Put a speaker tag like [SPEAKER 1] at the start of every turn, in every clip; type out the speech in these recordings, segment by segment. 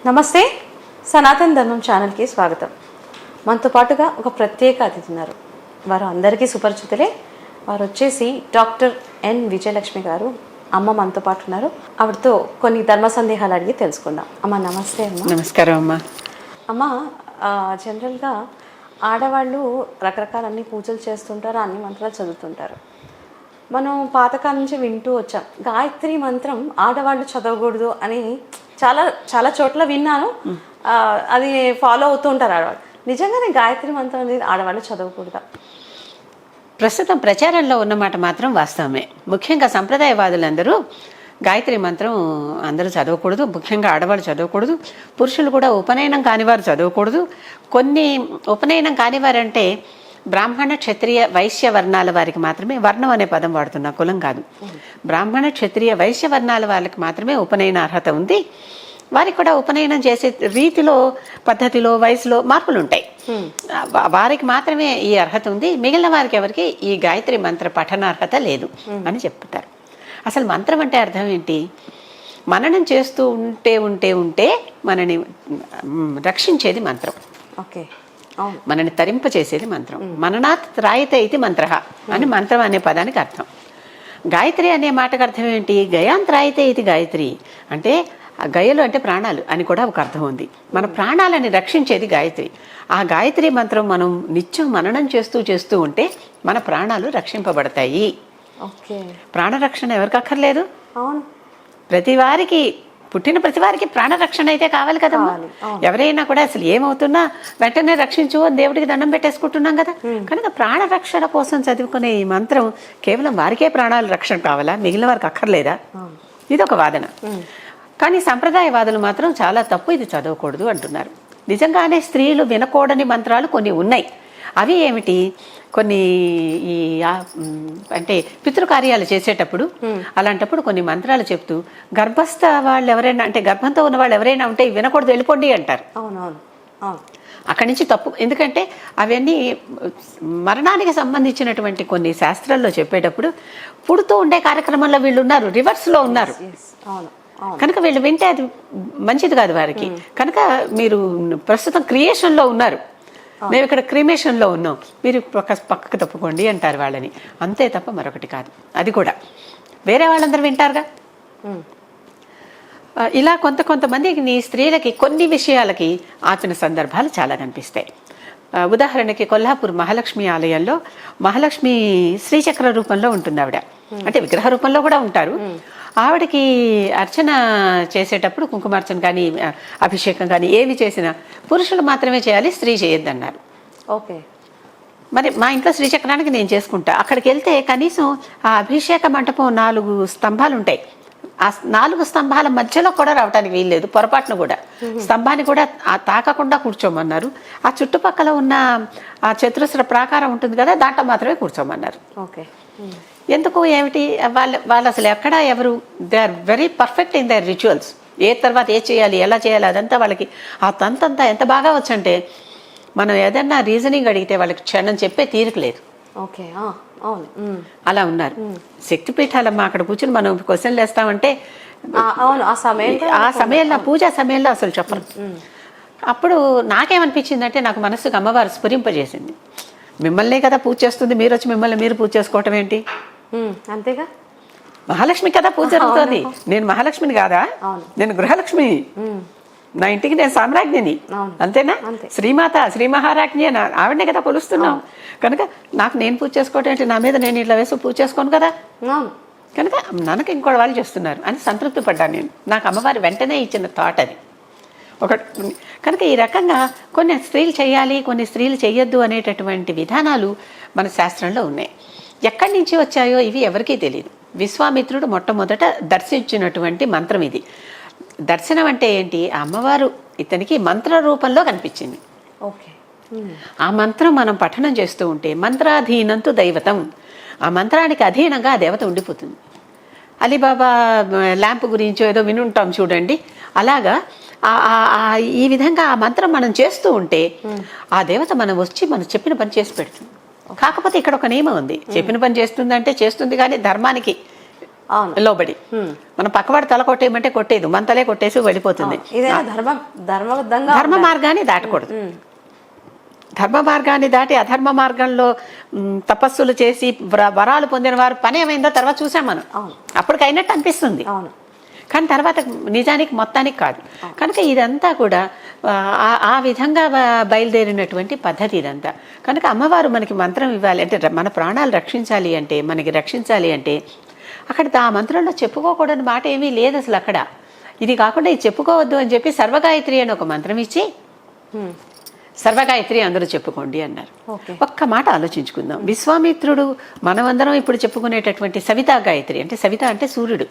[SPEAKER 1] నమస్తే, సనాతన ధర్మం ఛానల్కి స్వాగతం. మనతో పాటుగా ఒక ప్రత్యేక అతిథి ఉన్నారు. వారు అందరికీ సుపరిచితులే. వారు వచ్చేసి డాక్టర్ ఎన్ విజయలక్ష్మి గారు. అమ్మ మనతో పాటు ఉన్నారు. ఆవిడతో కొన్ని ధర్మ సందేహాలు అడిగి తెలుసుకుందాం. అమ్మ నమస్తే. అమ్మ
[SPEAKER 2] నమస్కారం.
[SPEAKER 1] అమ్మ జనరల్గా ఆడవాళ్ళు రకరకాల అన్ని పూజలు చేస్తుంటారు, అన్ని మంత్రాలు చదువుతుంటారు. మనం పాతకాలం నుంచి వింటూ వచ్చాం, గాయత్రి మంత్రం ఆడవాళ్ళు చదవకూడదు అని చాలా చాలా చోట్ల విన్నాను. అది ఫాలో అవుతూ ఉంటారు ఆడవాళ్ళు. నిజంగానే గాయత్రి మంత్రం అనేది ఆడవాళ్ళు చదవకూడదా?
[SPEAKER 2] ప్రస్తుతం ప్రచారంలో ఉన్నమాట మాత్రం వాస్తవమే. ముఖ్యంగా సంప్రదాయవాదులందరూ గాయత్రి మంత్రం అందరూ చదవకూడదు, ముఖ్యంగా ఆడవాళ్ళు చదవకూడదు, పురుషులు కూడా ఉపనయనం కానివారు చదవకూడదు. కొన్ని ఉపనయనం కానివారంటే బ్రాహ్మణ, క్షత్రియ, వైశ్య వర్ణాల వారికి మాత్రమే, వర్ణం అనే పదం వాడుతున్నా, కులం కాదు. బ్రాహ్మణ, క్షత్రియ, వైశ్య వర్ణాల వాళ్ళకి మాత్రమే ఉపనయన అర్హత ఉంది. వారికి కూడా ఉపనయనం చేసే రీతిలో, పద్ధతిలో, వయసులో మార్పులు ఉంటాయి. వారికి మాత్రమే ఈ అర్హత ఉంది. మిగిలిన వారికి ఎవరికి ఈ గాయత్రి మంత్ర పఠనార్హత లేదు అని చెప్తారు. అసలు మంత్రం అంటే అర్థం ఏంటి? మననం చేస్తూ ఉంటే ఉంటే ఉంటే మనని రక్షించేది మంత్రం.
[SPEAKER 1] ఓకే,
[SPEAKER 2] మనని తరింపచేసేది మంత్రం. మననాత్ త్రాయతే ఇది మంత్ర అని మంత్రం అనే పదానికి అర్థం. గాయత్రి అనే మాటకు అర్థం ఏంటి? గయాంత్రాయితే ఇది గాయత్రి అంటే గయలు అంటే ప్రాణాలు అని కూడా ఒక అర్థం ఉంది. మన ప్రాణాలని రక్షించేది గాయత్రి. ఆ గాయత్రి మంత్రం మనం నిత్యం మననం చేస్తూ చేస్తూ ఉంటే మన ప్రాణాలు రక్షింపబడతాయి. ప్రాణరక్షణ ఎవరికి అక్కర్లేదు? ప్రతివారికి, పుట్టిన ప్రతి వారికి ప్రాణరక్షణ అయితే కావాలి కదా. ఎవరైనా కూడా అసలు ఏమవుతున్నా వెంటనే రక్షించు అని దేవుడికి దండం పెట్టేసుకుంటున్నాం కదా. కనుక ప్రాణరక్షణ కోసం చదువుకునే ఈ మంత్రం కేవలం వారికే ప్రాణాల రక్షణ కావాలా, మిగిలిన వారికి అక్కర్లేదా? ఇది ఒక వాదన. కానీ సంప్రదాయవాదులు మాత్రం చాలా తప్పు, ఇది చదవకూడదు అంటున్నారు. నిజంగానే స్త్రీలు వినకూడని మంత్రాలు కొన్ని ఉన్నాయి. అవి ఏమిటి? కొన్ని ఈ అంటే పితృకార్యాలు చేసేటప్పుడు, అలాంటప్పుడు కొన్ని మంత్రాలు చెప్తూ గర్భస్థ వాళ్ళు ఎవరైనా, అంటే గర్భంతో ఉన్న వాళ్ళు ఎవరైనా ఉంటే వినకూడదు, వెళ్ళిపోండి అంటారు. అక్కడి నుంచి తప్పు. ఎందుకంటే అవన్నీ మరణానికి సంబంధించినటువంటి కొన్ని శాస్త్రాల్లో చెప్పేటప్పుడు పుడుతూ ఉండే కార్యక్రమంలో వీళ్ళు ఉన్నారు, రివర్స్లో ఉన్నారు. కనుక వీళ్ళు వింటే అది మంచిది కాదు వారికి. కనుక మీరు ప్రస్తుతం క్రియేషన్లో ఉన్నారు, మేము ఇక్కడ క్రిమేషన్లో ఉన్నాం, మీరు పక్కకు తప్పుకోండి అంటారు వాళ్ళని. అంతే తప్ప మరొకటి కాదు. అది కూడా వేరే వాళ్ళందరూ వింటారుగా. ఇలా కొంతమందికి స్త్రీలకి కొన్ని విషయాలకి ఆపిన సందర్భాలు చాలా కనిపిస్తాయి. ఉదాహరణకి కొల్హాపూర్ మహాలక్ష్మి ఆలయంలో మహాలక్ష్మి శ్రీచక్ర రూపంలో ఉంటుంది ఆవిడ, అంటే విగ్రహ రూపంలో కూడా ఉంటారు. ఆవిడకి అర్చన చేసేటప్పుడు కుంకుమార్చన కానీ అభిషేకం కానీ ఏవి చేసినా పురుషులు మాత్రమే చేయాలి, స్త్రీ చేయొద్దన్నారు.
[SPEAKER 1] ఓకే,
[SPEAKER 2] మరి మా ఇంట్లో శ్రీచక్రానికి నేను చేసుకుంటా. అక్కడికి వెళ్తే కనీసం ఆ అభిషేక మంటపం 4 స్తంభాలు ఉంటాయి. ఆ 4 స్తంభాల మధ్యలో కూడా రావడానికి వీల్లేదు, పొరపాటును కూడా. స్తంభాన్ని కూడా తాకకుండా కూర్చోమన్నారు. ఆ చుట్టుపక్కల ఉన్న ఆ చతురస్ర ప్రాకారం ఉంటుంది కదా, దాంట్లో మాత్రమే కూర్చోమన్నారు.
[SPEAKER 1] ఓకే,
[SPEAKER 2] ఎందుకు ఏమిటి? వాళ్ళు అసలు ఎక్కడ ఎవరు, they are very perfect in their rituals. ఏ తర్వాత ఏ చేయాలి, ఎలా చేయాలి, అదంతా వాళ్ళకి ఆ తంతంతా ఎంత బాగా వచ్చంటే మనం ఏదన్నా రీజనింగ్ అడిగితే వాళ్ళకి క్షణం చెప్పే తీరికలేదు.
[SPEAKER 1] ఓకే,
[SPEAKER 2] అలా ఉన్నారు. శక్తిపీఠాలమ్మ అక్కడ కూర్చుని మనం క్వశ్చన్లు వేస్తామంటే ఆ సమయంలో, పూజా సమయంలో అసలు చెప్పరు. అప్పుడు నాకేమనిపించిందంటే, నాకు మనసుకు అమ్మవారు స్ఫురింపజేసింది, మిమ్మల్నే కదా పూజ చేస్తుంది, మీరు వచ్చి మిమ్మల్ని మీరు పూజ చేసుకోవటం ఏంటి?
[SPEAKER 1] అంతేగా,
[SPEAKER 2] మహాలక్ష్మి కదా పూజ జరుగుతుంది. నేను మహాలక్ష్మిని కాదా? నేను గృహలక్ష్మి. నా ఇంటికి నేను సామ్రాజ్ఞిని, అంతేనా? శ్రీమాత, శ్రీ మహారాజ్ఞి ఆవిడనే కదా కొలుస్తున్నాం. కనుక నాకు నేను పూజ చేసుకోవటం ఏంటి? నా మీద నేను ఇట్లా వేసి పూజ చేసుకోను కదా. కనుక నన్నకు ఇంకోటి వాళ్ళు చేస్తున్నారు అని సంతృప్తి పడ్డాను నేను. నాకు అమ్మవారి వెంటనే ఇచ్చిన థాట్ అది ఒకటి. కనుక ఈ రకంగా కొన్ని స్త్రీలు చేయాలి, కొన్ని స్త్రీలు చెయ్యొద్దు అనేటటువంటి విధానాలు మన శాస్త్రంలో ఉన్నాయి. ఎక్కడి నుంచి వచ్చాయో ఇవి ఎవరికీ తెలియదు. విశ్వామిత్రుడు మొట్టమొదట దర్శించినటువంటి మంత్రం ఇది. దర్శనం అంటే ఏంటి? అమ్మవారు ఇతనికి మంత్ర రూపంలో కనిపించింది.
[SPEAKER 1] ఓకే,
[SPEAKER 2] ఆ మంత్రం మనం పఠనం చేస్తూ ఉంటే మంత్రాధీనంతో దైవతం, ఆ మంత్రానికి అధీనంగా ఆ దేవత ఉండిపోతుంది. అలీబాబా ల్యాంప్ గురించి ఏదో వినుంటాం చూడండి, అలాగా ఈ విధంగా ఆ మంత్రం మనం చేస్తూ ఉంటే ఆ దేవత మనం వచ్చి మనం చెప్పిన పని చేసి పెడుతుంది. కాకపోతే ఇక్కడ ఒక నియమం ఉంది, చెప్పిన పని చేస్తుంది అంటే చేస్తుంది, కానీ ధర్మానికి
[SPEAKER 1] అవును.
[SPEAKER 2] లోబడి మనం పక్కవాడు తల కొట్టేయమంటే కొట్టేది, మన తలే కొట్టేసి వెళ్ళిపోతుంది.
[SPEAKER 1] ఇదైనా ధర్మబద్ధంగా
[SPEAKER 2] ధర్మ మార్గాన్ని దాటకూడదు. ధర్మ మార్గాన్ని దాటి అధర్మ మార్గంలో తపస్సులు చేసి వరాలు పొందిన వారు పని ఏమైందో తర్వాత చూసాం మనం. అప్పటికైనట్టు అనిపిస్తుంది,
[SPEAKER 1] అవును,
[SPEAKER 2] కానీ తర్వాత నిజానికి మొత్తానికి కాదు. కనుక ఇదంతా కూడా ఆ విధంగా బయలుదేరినటువంటి పద్ధతి ఇదంతా. కనుక అమ్మవారు మనకి మంత్రం ఇవ్వాలి అంటే, మన ప్రాణాలు రక్షించాలి అంటే, మనకి రక్షించాలి అంటే అక్కడ ఆ మంత్రంలో చెప్పుకోకూడని మాట ఏమీ లేదు అసలు అక్కడ. ఇది కాకుండా ఇది చెప్పుకోవద్దు అని చెప్పి సర్వగాయత్రి అని ఒక మంత్రం ఇచ్చి సర్వగాయత్రి అందరూ చెప్పుకోండి అన్నారు. ఒక్క మాట ఆలోచించుకుందాం. విశ్వామిత్రుడు, మనమందరం ఇప్పుడు చెప్పుకునేటటువంటి సవితా గాయత్రి అంటే, సవిత అంటే సూర్యుడు,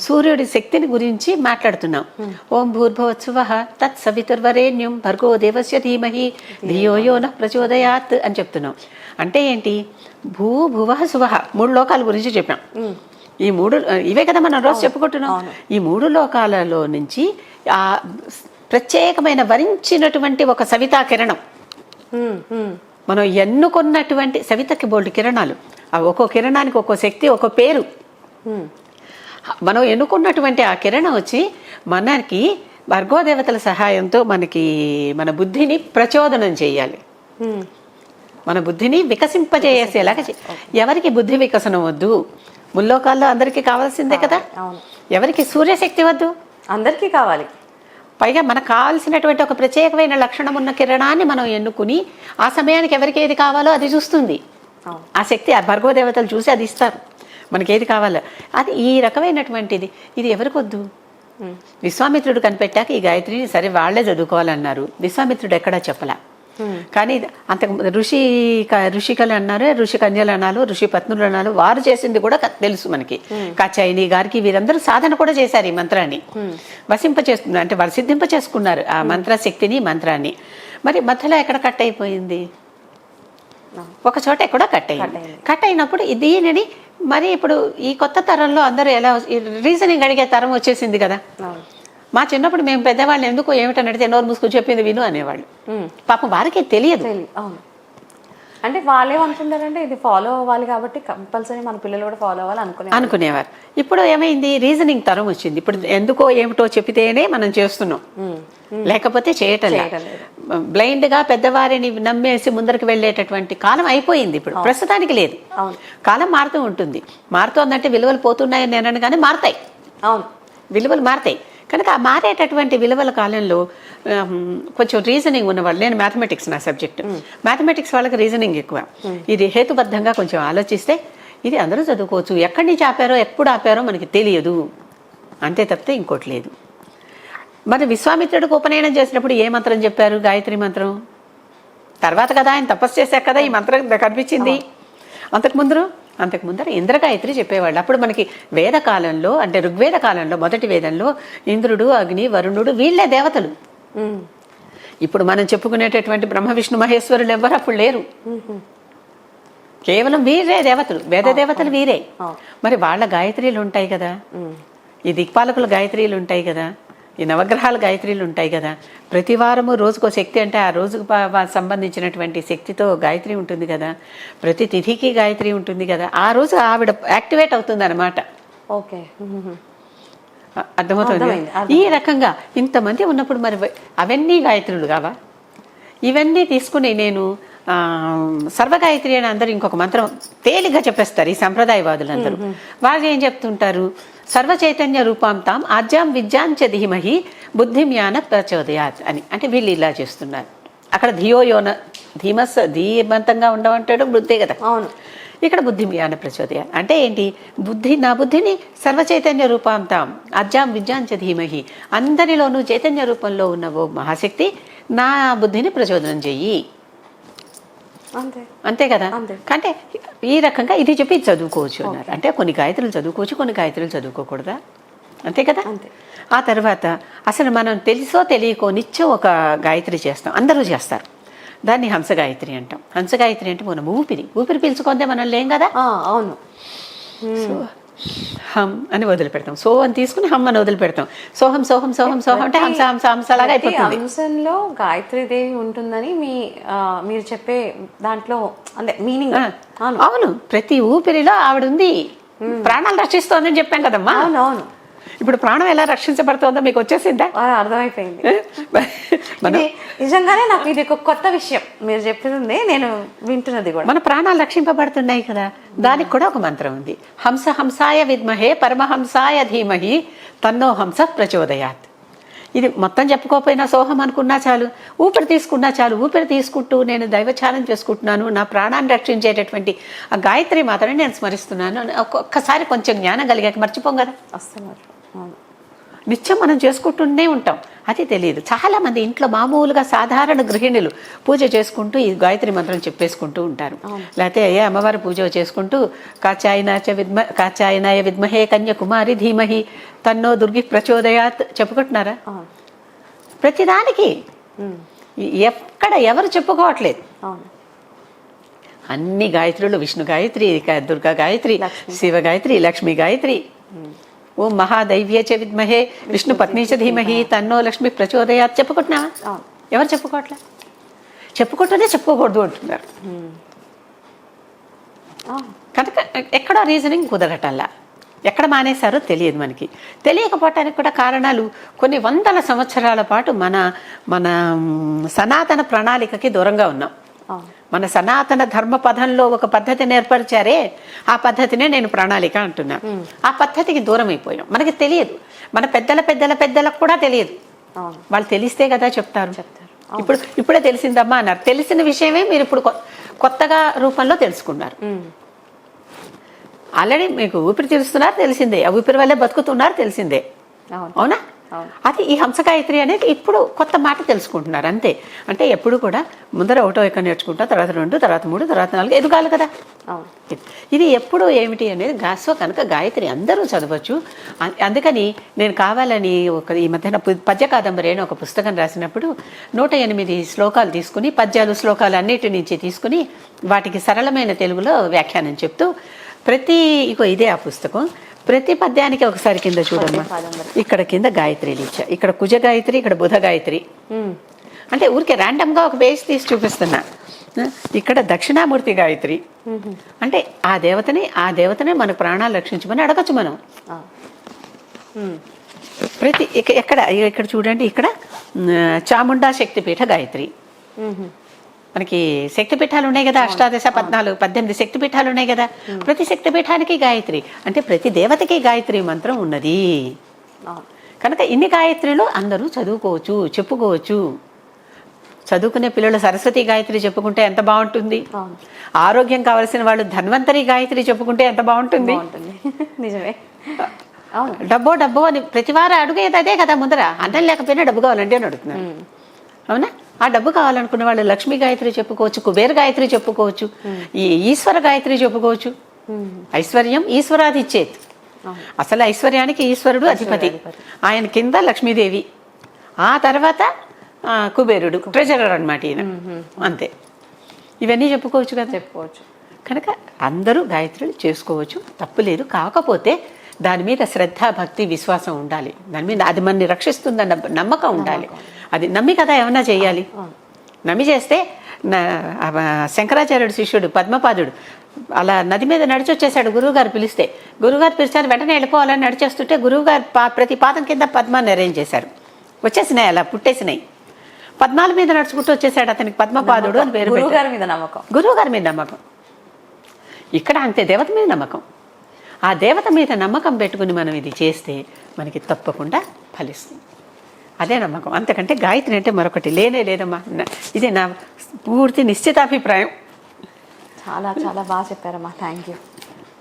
[SPEAKER 2] సూర్యుడి శక్తిని గురించి మాట్లాడుతున్నాం. ఓం భూర్భువస్సువః తత్ సవితుర్వరేణ్యం భర్గో దేవస్య ధీమహి ధియో యో నః ప్రచోదయాత్ అని చెప్తున్నాం. అంటే ఏంటి? భూ భువః సువః, 3 లోకాల గురించి చెప్పాం. ఈ 3 ఇవే కదా మనం రోజు చెప్పుకుంటున్నాం. ఈ 3 లోకాలలో నుంచి ఆ ప్రత్యేకమైన వరించినటువంటి ఒక సవితా కిరణం, మనం ఎన్నుకున్నటువంటి సవితకి బోల్డ్ కిరణాలు, ఒక్కో కిరణానికి ఒక్కో శక్తి, ఒక్కో పేరు. మనం ఎన్నుకున్నటువంటి ఆ కిరణం వచ్చి మనకి భర్గోదేవతల సహాయంతో మన బుద్ధిని ప్రచోదనం చేయాలి, మన బుద్ధిని వికసింపజేసేలాగా. ఎవరికి బుద్ధి వికసనం వద్దు? ముల్లోకాల్లో అందరికీ కావాల్సిందే కదా. ఎవరికి సూర్యశక్తి వద్దు? అందరికీ కావాలి. పైగా మనకు కావాల్సినటువంటి ఒక ప్రత్యేకమైన లక్షణం ఉన్న కిరణాన్ని మనం ఎన్నుకుని ఆ సమయానికి ఎవరికి ఏది కావాలో అది చూస్తుంది. ఆ శక్తి ఆ భర్గోదేవతలు చూసి అది ఇస్తారు మనకి ఏది కావాలో. అది ఈ రకమైనటువంటిది. ఇది ఎవరికి వద్దు? విశ్వామిత్రుడు కనిపెట్టాక ఈ గాయత్రిని సరే వాళ్లే చదువుకోవాలన్నారు. విశ్వామిత్రుడు ఎక్కడా చెప్పలా. కానీ అంతకు ఋషికలు అన్నారు, ఋషి కన్యలు అన్నారు, ఋషి పత్నులు అన్నారు. వారు చేసింది కూడా తెలుసు మనకి. కాచాయిని గారికి వీరందరూ సాధన కూడా చేశారు ఈ మంత్రాన్ని. వసింపచేస్తున్నారు అంటే వారు సిద్ధింపచేసుకున్నారు ఆ మంత్ర శక్తిని, మంత్రాన్ని. మరి మధ్యలో ఎక్కడ కట్ అయిపోయింది? ఒక చోట ఎక్కడో కట్ అయినప్పుడు దీనిని మరి ఇప్పుడు ఈ కొత్త తరంలో అందరూ ఎలా రీజనింగ్ అడిగే తరం వచ్చేసింది కదా. మా చిన్నప్పుడు మేము పెద్దవాళ్ళు ఎందుకు ఏమిటని అడిగితే నోరు మూసుకొని చెప్పింది విను అనేవాళ్ళు. పాపం వారికి తెలియదు. అంటే వాళ్ళేమనుకుంటారంటే ఇది ఫాలో అవ్వాలి కాబట్టి కంపల్సరీ మన పిల్లలు కూడా ఫాలో అవ్వాలి అనుకునేవారు. ఇప్పుడు ఏమైంది? రీజనింగ్ తరం వచ్చింది. ఇప్పుడు ఎందుకో ఏమిటో చెప్పితేనే మనం చేస్తున్నాం, లేకపోతే చేయటం లేదు. బ్లైండ్ గా పెద్దవారిని నమ్మేసి ముందరికి వెళ్ళేటటువంటి కాలం అయిపోయింది. ఇప్పుడు ప్రస్తుతానికి లేదు. కాలం మారుతూ ఉంటుంది. మారుతోందంటే విలువలు పోతున్నాయని నేను కానీ మారుతాయి. విలువలు మారుతాయి. కనుక ఆ మారేటటువంటి విలువల కాలంలో కొంచెం రీజనింగ్ ఉన్నవాళ్ళు, నేను మ్యాథమెటిక్స్ నా సబ్జెక్ట్, మ్యాథమెటిక్స్ వాళ్ళకి రీజనింగ్ ఎక్కువ. ఇది హేతుబద్ధంగా కొంచెం ఆలోచిస్తే ఇది అందరూ చదువుకోవచ్చు. ఎక్కడి నుంచి ఆపారో ఎప్పుడు ఆపారో మనకి తెలియదు, అంతే తప్పితే ఇంకోటి లేదు. మరి విశ్వామిత్రుడికి ఉపనయనం చేసినప్పుడు ఏ మంత్రం చెప్పారు? గాయత్రి మంత్రం. తర్వాత కదా ఆయన తపస్సు చేశాక కదా ఈ మంత్రం కనిపించింది. అంతకుముందర ఇంద్రగాయత్రి చెప్పేవాళ్ళు. అప్పుడు మనకి వేద కాలంలో అంటే ఋగ్వేద కాలంలో మొదటి వేదంలో ఇంద్రుడు, అగ్ని, వరుణుడు వీళ్ళే దేవతలు. ఇప్పుడు మనం చెప్పుకునేటటువంటి బ్రహ్మ విష్ణు మహేశ్వరులు ఎవ్వరు అప్పుడు లేరు. కేవలం వీరే దేవతలు, వేద దేవతలు వీరే. మరి వాళ్ళ గాయత్రీలు ఉంటాయి కదా, ఈ దిక్పాలకుల గాయత్రీలు ఉంటాయి కదా, ఈ నవగ్రహాల గాయత్రీలు ఉంటాయి కదా. ప్రతి వారము రోజుకో శక్తి అంటే ఆ రోజుకు సంబంధించినటువంటి శక్తితో గాయత్రి ఉంటుంది కదా. ప్రతి తిథికి గాయత్రి ఉంటుంది కదా. ఆ రోజు ఆవిడ యాక్టివేట్ అవుతుంది అన్నమాట. ఓకే, అర్థమవుతుంది. ఈ రకంగా ఇంతమంది ఉన్నప్పుడు మరి అవన్నీ గాయత్రులు కావా? ఇవన్నీ తీసుకుని నేను సర్వగాయత్రి అని అందరూ ఇంకొక మంత్రం తేలిగ్గా చెప్పేస్తారు ఈ సంప్రదాయవాదులందరూ. వాళ్ళు ఏం చెప్తుంటారు? సర్వ చైతన్య రూపాం తాం ఆజ్యాం విద్యాంచ ధీమహి బుద్ధిమ్యాన ప్రచోదయాత్ అని. అంటే వీళ్ళు ఇలా చేస్తున్నారు. అక్కడ ధియో యోన ధీమస్ ధీమంతంగా ఉండమంటాడు బుద్ధే కదా. అవును. ఇక్కడ బుద్ధిమ్యాన ప్రచోదయాత్ అంటే ఏంటి? నా బుద్ధిని సర్వ చైతన్య రూపాం తాం ఆజ్యాం విద్యాంచ ధీమహి, అందరిలోనూ చైతన్య రూపంలో ఉన్న ఓ మహాశక్తి నా బుద్ధిని ప్రచోదనం చెయ్యి, అంతే కదా. అంటే ఈ రకంగా ఇది చెప్పి చదువుకోవచ్చు అన్నారు. అంటే కొన్ని గాయత్రులు చదువుకోవచ్చు, కొన్ని గాయత్రులు చదువుకోకూడదా? అంతే కదా. ఆ తర్వాత అసలు మనం తెలుసో తెలియకో నిత్యం ఒక గాయత్రి చేస్తాం, అందరూ చేస్తారు. దాన్ని హంస గాయత్రి అంటాం. హంస గాయత్రి అంటే మనం ఊపిరి పీల్చుకుంటే మనం లేం కదా. అవును. సో హం అని వదిలిపెడతాం, సో అని తీసుకుని హమ్ అని వదిలిపెడతాం. సోహం సోహం సోహం సోహం అంటే హంస హంస హంసలాగా అయిపోతుంది. హంసంలో గాయత్రీదేవి ఉంటుందని మీరు చెప్పే దాంట్లో అంటే మీనింగ్. అవును, ప్రతి ఊపిరిలో ఆవిడ ఉంది. ప్రాణాలు రక్షిస్తోందని చెప్పాం కదమ్మా.
[SPEAKER 1] అవునవును,
[SPEAKER 2] ఇప్పుడు ప్రాణం ఎలా రక్షించబడుతోందో మీకు వచ్చేసిందా?
[SPEAKER 1] అర్థమైపోయింది. ఇది నిజంగానే నాకు ఇది ఒక కొత్త విషయం మీరు చెప్పింది, నేను వింటున్నది కూడా.
[SPEAKER 2] మన ప్రాణాలు రక్షింపబడుతున్నాయి కదా, దానికి కూడా ఒక మంత్రం ఉంది. హంస హంసాయ విద్మహే పరమహంసాయ ధీమహి తన్నో హంస ప్రచోదయాత్. ఇది మొత్తం చెప్పుకోకపోయినా సోహం అనుకున్నా చాలు, ఊపిరి తీసుకున్నా చాలు. ఊపిరి తీసుకుంటూ నేను దైవచారం చేసుకుంటున్నాను, నా ప్రాణాన్ని రక్షించేటటువంటి ఆ గాయత్రి మాత్రమే నేను స్మరిస్తున్నాను అని ఒక్కసారి కొంచెం జ్ఞానం కలిగాక మర్చిపోం కదా.
[SPEAKER 1] అస్సలు
[SPEAKER 2] నిత్యం మనం చేసుకుంటూనే ఉంటాం, అది తెలియదు. చాలామంది ఇంట్లో మామూలుగా సాధారణ గృహిణులు పూజ చేసుకుంటూ ఈ గాయత్రి మంత్రం చెప్పేసుకుంటూ ఉంటారు. లేకపోతే అమ్మవారి పూజ చేసుకుంటూ కాచాయనాయ విద్మహే కన్యాకుమారి ధీమహి తన్నో దుర్గి ప్రచోదయాత్ చెప్పుకుంటున్నారా? ప్రతిదానికి ఎక్కడ ఎవరు చెప్పుకోవట్లేదు. అన్ని గాయత్రులు, విష్ణు గాయత్రి, దుర్గా గాయత్రి, శివ గాయత్రి, లక్ష్మీ గాయత్రి. ఓం మహాదైవ్య చ విద్మహే విష్ణు పత్ని చ ధీమహి తన్నో లక్ష్మి ప్రచోదయాత్ చెప్పుకుంటున్నావా? ఎవరు చెప్పుకోవట్లే. చెప్పుకుంటూనే చెప్పుకోకూడదు అంటున్నారు. కనుక ఎక్కడో రీజనింగ్ కుదరటల్లా, ఎక్కడ మానేశారో తెలియదు మనకి. తెలియకపోవటానికి కూడా కారణాలు కొన్ని వందల సంవత్సరాల పాటు మన సనాతన ప్రణాళికకి దూరంగా ఉన్నాం. మన సనాతన ధర్మ పదంలో ఒక పద్ధతిని ఏర్పరిచారే, ఆ పద్ధతినే నేను ప్రణాళిక అంటున్నాను. ఆ పద్ధతికి దూరం అయిపోయాం, మనకి తెలియదు. మన పెద్దలకు కూడా తెలియదు. వాళ్ళు తెలిస్తే కదా చెప్తారు. ఇప్పుడే తెలిసిందమ్మా అన్నారు. తెలిసిన విషయమే మీరు ఇప్పుడు కొత్తగా రూపంలో తెలుసుకున్నారు. ఆల్రెడీ మీకు ఊపిరి తీరుస్తున్నారు తెలిసిందే, ఆ ఊపిరి వల్లే బతుకుతున్నారు తెలిసిందే. అవునా? అది ఈ హంసగాయత్రి అనేది ఇప్పుడు కొత్త మాట తెలుసుకుంటున్నారు అంతే. అంటే ఎప్పుడు కూడా ముందర 1వ ఎక్కడ నేర్చుకుంటా, తర్వాత 2, తర్వాత 3, తర్వాత 4 ఎదుగాలి కదా. ఇది ఎప్పుడు ఏమిటి అనేది కనుక గాయత్రి అందరూ చదవచ్చు. అందుకని నేను కావాలని ఈ మధ్యన పద్య కాదంబరి అని ఒక పుస్తకం రాసినప్పుడు 108 శ్లోకాలు తీసుకుని, పద్యాలు శ్లోకాలు అన్నిటి నుంచి తీసుకుని వాటికి సరళమైన తెలుగులో వ్యాఖ్యానం చెప్తూ ఇదే ఆ పుస్తకం. ప్రతి పద్యానికి ఒకసారి కింద చూడమ్మా, ఇక్కడ కింద గాయత్రిలు ఇచ్చా. ఇక్కడ కుజ గాయత్రి, ఇక్కడ బుధ గాయత్రి. అంటే ఊరికే ర్యాండమ్గా ఒక బేస్ తీసి చూపిస్తున్నా. ఇక్కడ దక్షిణామూర్తి గాయత్రి అంటే ఆ దేవతనే మన ప్రాణాలు రక్షించమని అడగచ్చు మనం. ఇక్కడ చూడండి, ఇక్కడ చాముండా శక్తిపీఠ గాయత్రి. మనకి శక్తిపీఠాలు ఉన్నాయి కదా, అష్టాదశ 14 18 శక్తిపీఠాలు ఉన్నాయి కదా. ప్రతి శక్తిపీఠానికి గాయత్రి అంటే ప్రతి దేవతకి గాయత్రి మంత్రం ఉన్నది. కనుక ఇన్ని గాయత్రిలో అందరూ చదువుకోవచ్చు, చెప్పుకోవచ్చు. చదువుకునే పిల్లలు సరస్వతి గాయత్రి చెప్పుకుంటే ఎంత బాగుంటుంది. ఆరోగ్యం కావలసిన వాళ్ళు ధన్వంతరి గాయత్రి చెప్పుకుంటే ఎంత బాగుంటుంది.
[SPEAKER 1] నిజమే.
[SPEAKER 2] డబ్బో అని ప్రతి వారం అడుగేది అదే కదా. ముందర అన్నం లేకపోయినా డబ్బు కావాలంటే అని అడుగుతున్నారు. అవునా? ఆ డబ్బు కావాలనుకున్న వాళ్ళు లక్ష్మీ గాయత్రి చెప్పుకోవచ్చు, కుబేర గాయత్రి చెప్పుకోవచ్చు, ఈ ఈశ్వర గాయత్రి చెప్పుకోవచ్చు. ఐశ్వర్యం ఈశ్వరాది ఇచ్చేది. అసలు ఐశ్వర్యానికి ఈశ్వరుడు అధిపతి, ఆయన కింద లక్ష్మీదేవి, ఆ తర్వాత కుబేరుడు ట్రెజరర్ అన్నమాట ఈయన. అంతే. ఇవన్నీ చెప్పుకోవచ్చు కదా.
[SPEAKER 1] చెప్పుకోవచ్చు.
[SPEAKER 2] కనుక అందరూ గాయత్రులు చేసుకోవచ్చు, తప్పు లేదు. కాకపోతే దాని మీద శ్రద్ధ, భక్తి, విశ్వాసం ఉండాలి. దాని మీద అది మనని రక్షిస్తుందన్న నమ్మకం ఉండాలి. అది నమ్మి కదా ఏమన్నా చెయ్యాలి. నమ్మి చేస్తే శంకరాచార్యుడు శిష్యుడు పద్మపాదుడు అలా నది మీద నడిచి వచ్చేసాడు. గురువుగారు పిలిచారు, వెంటనే వెళ్ళిపోవాలని నడిచేస్తుంటే గురువుగారు ప్రతి పాదం కింద పద్మాన్ని అరేంజ్ చేశారు. వచ్చేసినాయి, అలా పుట్టేసినాయి. పద్మాల మీద నడుచుకుంటూ వచ్చేసాడు. అతనికి పద్మపాదుడు అని పేరు. గురువు గారి మీద నమ్మకం. ఇక్కడ అంతే, దేవత మీద నమ్మకం. ఆ దేవత మీద నమ్మకం పెట్టుకుని మనం ఇది చేస్తే మనకి తప్పకుండా ఫలిస్తుంది. అదే నమ్మకం. అంతకంటే గాయత్రి అంటే మరొకటి లేనే లేదమ్మా. ఇది నా పూర్తి నిశ్చితాభిప్రాయం.
[SPEAKER 1] చాలా చాలా బాగా చెప్పారమ్మా. Thank you.